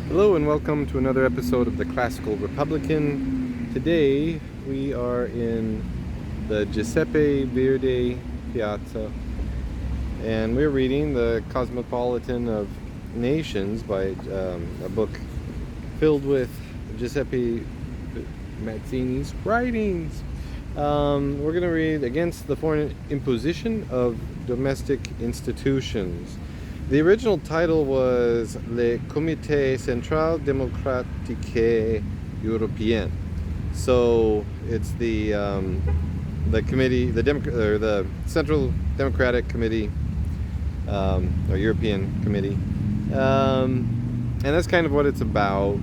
Hello and welcome to another episode of the Classical Republican. Today we are in the Giuseppe Verdi Piazza and we're reading The Cosmopolitan of Nations by a book filled with Giuseppe Mazzini's writings. We're going to read Against the Foreign Imposition of Domestic Institutions. The original title was Le Comité Central Démocratique Européen. So it's the committee, the Central Democratic Committee, or European Committee, and that's kind of what it's about.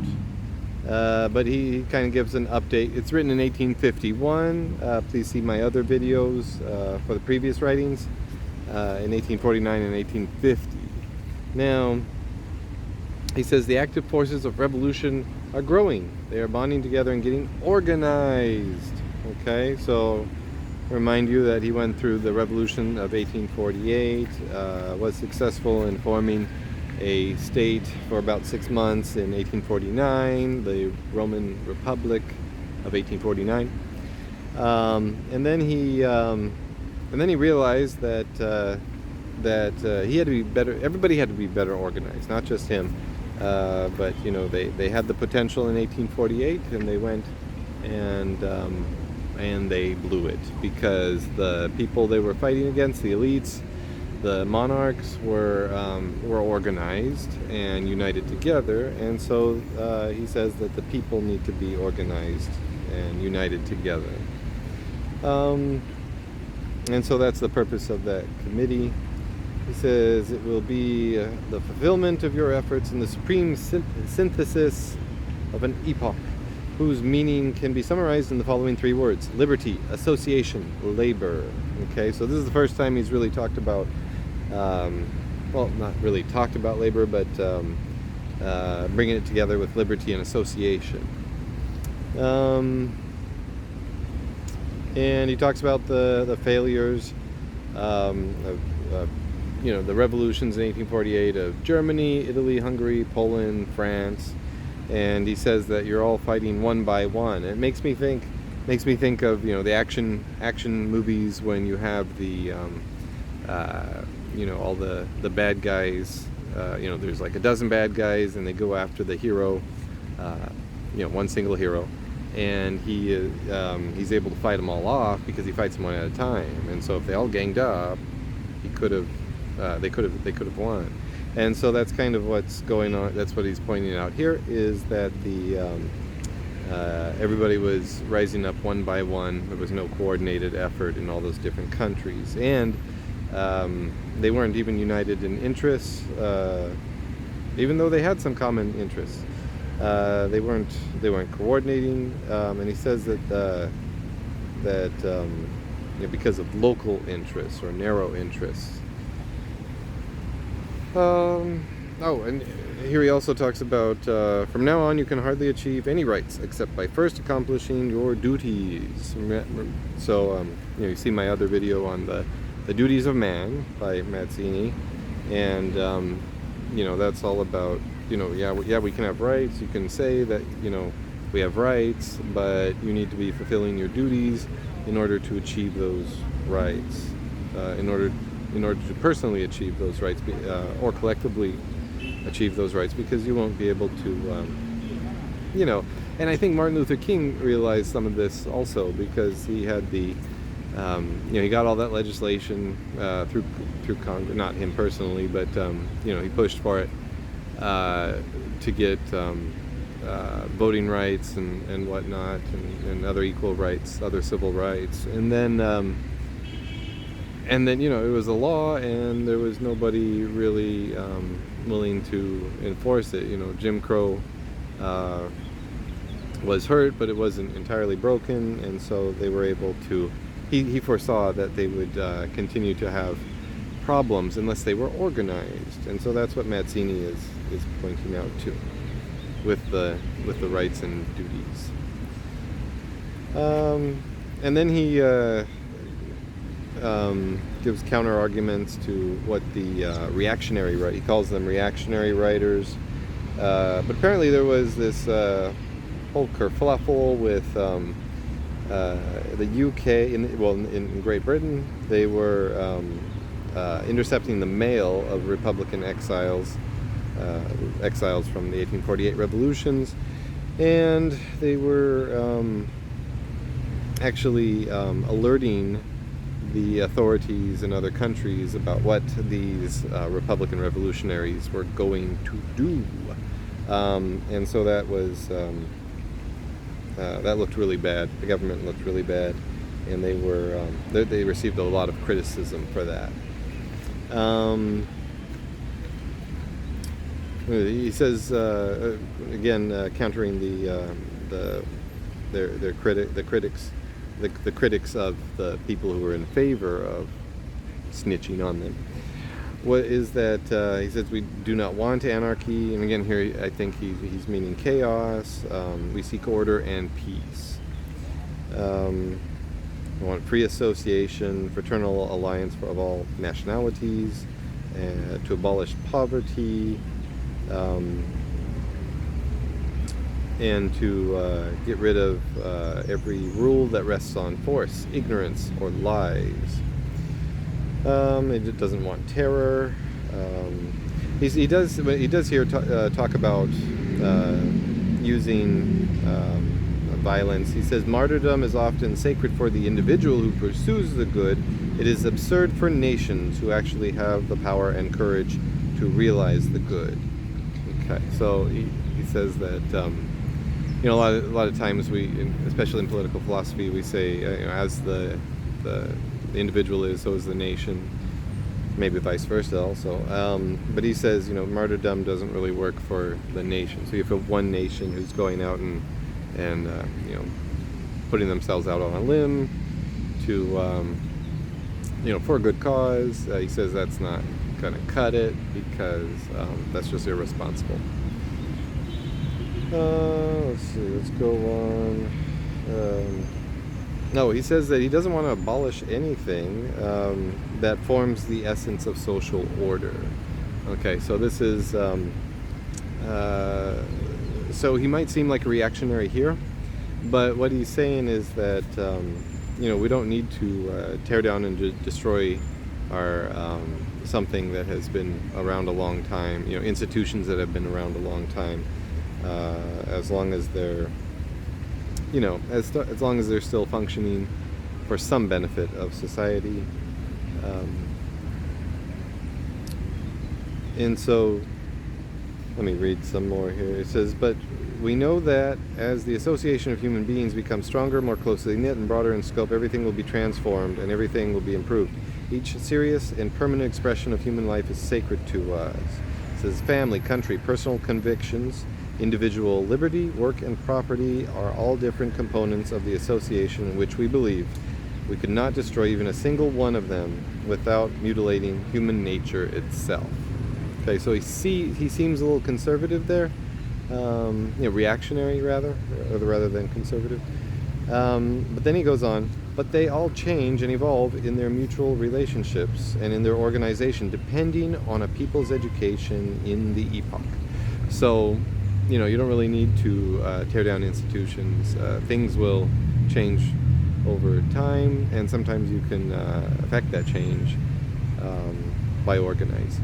But he kind of gives an update. It's written in 1851. Please see my other videos for the previous writings in 1849 and 1850. Now, he says the active forces of revolution are growing. They are bonding together and getting organized. Okay, so remind you that he went through the revolution of 1848, was successful in forming a state for about 6 months in 1849, the Roman Republic of 1849, and then he realized that he had to be better. Everybody had to be better organized, not just him. But you know, they had the potential in 1848, and they went and they blew it because the people they were fighting against, the elites, the monarchs, were organized and united together. And so he says that the people need to be organized and united together. And so that's the purpose of that committee. He says it will be the fulfillment of your efforts in the supreme synthesis of an epoch, whose meaning can be summarized in the following 3 words: liberty, association, labor. Okay, so this is the first time he's really talked about, well, not really talked about labor, but bringing it together with liberty and association. And he talks about the failures of the revolutions in 1848 of Germany, Italy, Hungary, Poland, France, and he says that you're all fighting one by one. It makes me think of the action movies when you have the all the bad guys. There's like a dozen bad guys, and they go after the hero, one single hero, and he's able to fight them all off because he fights them one at a time. And so if they all ganged up, they could have won. And so that's kind of what's going on. That's what he's pointing out here, is that everybody was rising up one by one. There was no coordinated effort in all those different countries, and they weren't even united in interests, even though they had some common interests. They weren't coordinating, and he says that because of local interests or narrow interests. And here he also talks about, from now on you can hardly achieve any rights except by first accomplishing your duties. So, you see my other video on the duties of man by Mazzini, and, that's all about, we can have rights. You can say that, we have rights, but you need to be fulfilling your duties in order to achieve those rights, in order to personally achieve those rights, or collectively achieve those rights, because you won't be able to, and I think Martin Luther King realized some of this also, because he had he got all that legislation through Congress, not him personally, but he pushed for it to get voting rights and whatnot, and other equal rights, other civil rights, and then it was a law, and there was nobody really willing to enforce it. Jim Crow was hurt, but it wasn't entirely broken, and so they were able to. He foresaw that they would continue to have problems unless they were organized, and so that's what Mazzini is pointing out too, with the rights and duties. And then he gives counter arguments to what the reactionary right. He calls them reactionary writers. But apparently there was this whole kerfluffle with the UK, in Great Britain. They were intercepting the mail of Republican exiles from the 1848 revolutions, and they were actually alerting the authorities in other countries about what these Republican revolutionaries were going to do. And so that was that looked really bad. The government looked really bad, and they received a lot of criticism for that. He says again, countering the critics of the people who were in favor of snitching on them. What is that? He says we do not want anarchy, and again here I think he's meaning chaos. We seek order and peace. We want free association, fraternal alliance of all nationalities, to abolish poverty, and to get rid of every rule that rests on force, ignorance, or lies. It doesn't want terror. He does here talk about using violence. He says martyrdom is often sacred for the individual who pursues the good. It is absurd for nations who actually have the power and courage to realize the good. Okay, so he says that a lot of times especially in political philosophy, we say as the individual is, so is the nation. Maybe vice versa also. But he says martyrdom doesn't really work for the nation. So you have one nation who's going out and putting themselves out on a limb to for a good cause. He says that's not gonna cut it because that's just irresponsible. Let's see, let's go on. No, he says that he doesn't want to abolish anything that forms the essence of social order. Okay, so this is so he might seem like a reactionary here, but what he's saying is that we don't need to tear down and destroy our something that has been around a long time, institutions that have been around a long time, as long as they're as long as they're still functioning for some benefit of society. And so let me read some more here. It says, but we know that as the association of human beings becomes stronger, more closely knit, and broader in scope, everything will be transformed and everything will be improved. Each serious and permanent expression of human life is sacred to us. It says family, country, personal convictions, individual liberty, work, and property are all different components of the association in which we believe. We could not destroy even a single one of them without mutilating human nature itself. Okay, so he seems a little conservative there, reactionary rather than conservative. But then he goes on, but they all change and evolve in their mutual relationships and in their organization, depending on a people's education in the epoch. So, you don't really need to tear down institutions. Things will change over time, and sometimes you can affect that change by organizing.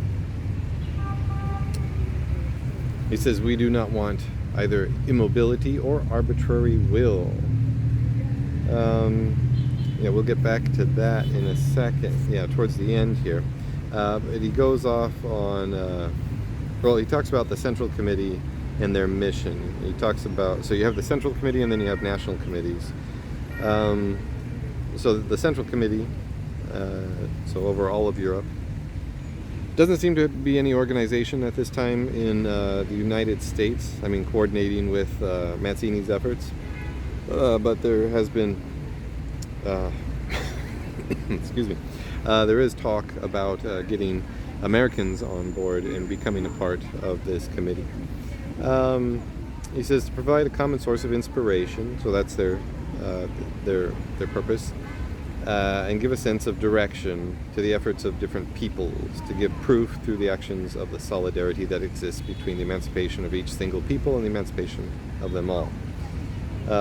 He says we do not want either immobility or arbitrary will. We'll get back to that in a second. Towards the end here. But he goes off on, he talks about the Central Committee and their mission. He talks about, so you have the Central Committee and then you have national committees. So the Central Committee, so over all of Europe, doesn't seem to be any organization at this time in the United States, coordinating with Mazzini's efforts. But there has been, excuse me, there is talk about getting Americans on board and becoming a part of this committee. He says to provide a common source of inspiration, so that's their purpose, and give a sense of direction to the efforts of different peoples, to give proof through the actions of the solidarity that exists between the emancipation of each single people and the emancipation of them all.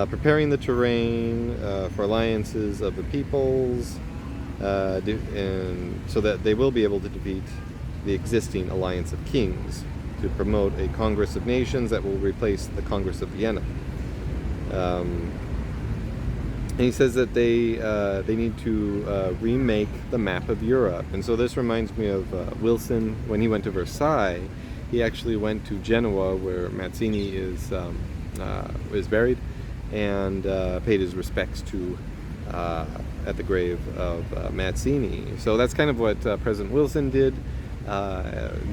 Preparing the terrain for alliances of the peoples, and so that they will be able to defeat the existing alliance of kings, to promote a Congress of Nations that will replace the Congress of Vienna. And he says that they need to remake the map of Europe. And so this reminds me of Wilson. When he went to Versailles, he actually went to Genoa, where Mazzini is buried, and paid his respects to at the grave of Mazzini. So that's kind of what President Wilson did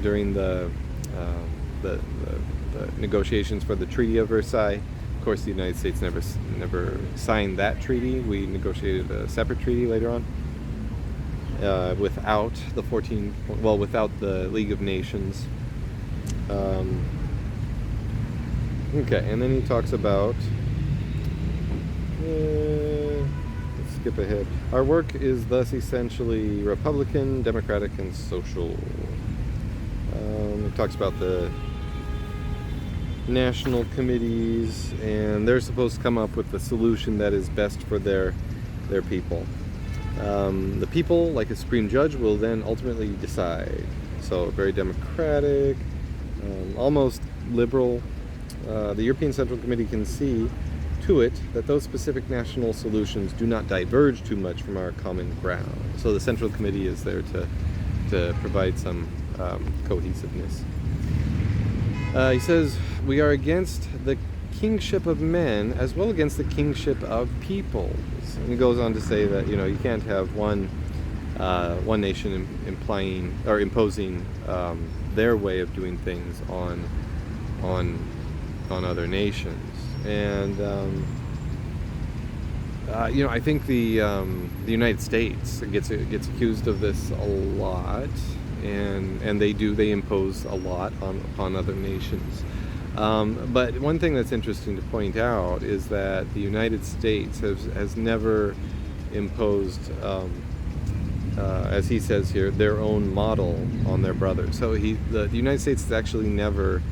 during the negotiations for the Treaty of Versailles. Of course, the United States never signed that treaty. We negotiated a separate treaty later on without without the League of Nations. Okay, and then he talks about. Let's skip ahead. Our work is thus essentially Republican, Democratic, and social. He talks about the national committees, and they're supposed to come up with the solution that is best for their people. The people, like a supreme judge, will then ultimately decide. So very democratic, almost liberal. The European Central Committee can see to it that those specific national solutions do not diverge too much from our common ground. So the Central Committee is there to provide some cohesiveness. He says, we are against the kingship of men as well against the kingship of peoples. And he goes on to say that, you can't have one nation imposing their way of doing things on other nations. And I think the United States gets accused of this a lot, and they impose a lot upon other nations. But one thing that's interesting to point out is that the United States has never imposed, as he says here, their own model on their brothers. So the United States has actually never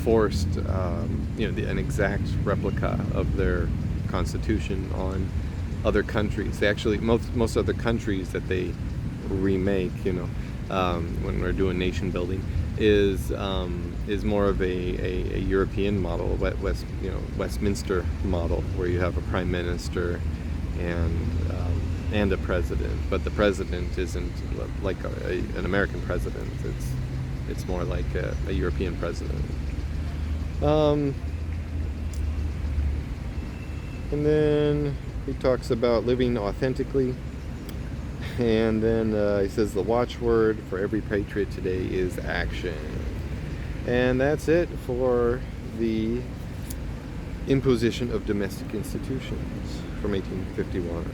forced an exact replica of their constitution on other countries. They actually, most other countries that they remake, when we're doing nation building, is more of a European model, Westminster model, where you have a prime minister and a president, but the president isn't like an American president. It's more like a European president. And then he talks about living authentically, and then he says the watchword for every patriot today is action. And that's it for the imposition of domestic institutions from 1851.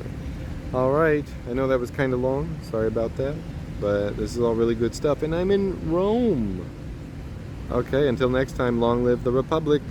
All right, I know that was kind of long, sorry about that, but this is all really good stuff, and I'm in Rome. Okay, until next time, long live the Republic.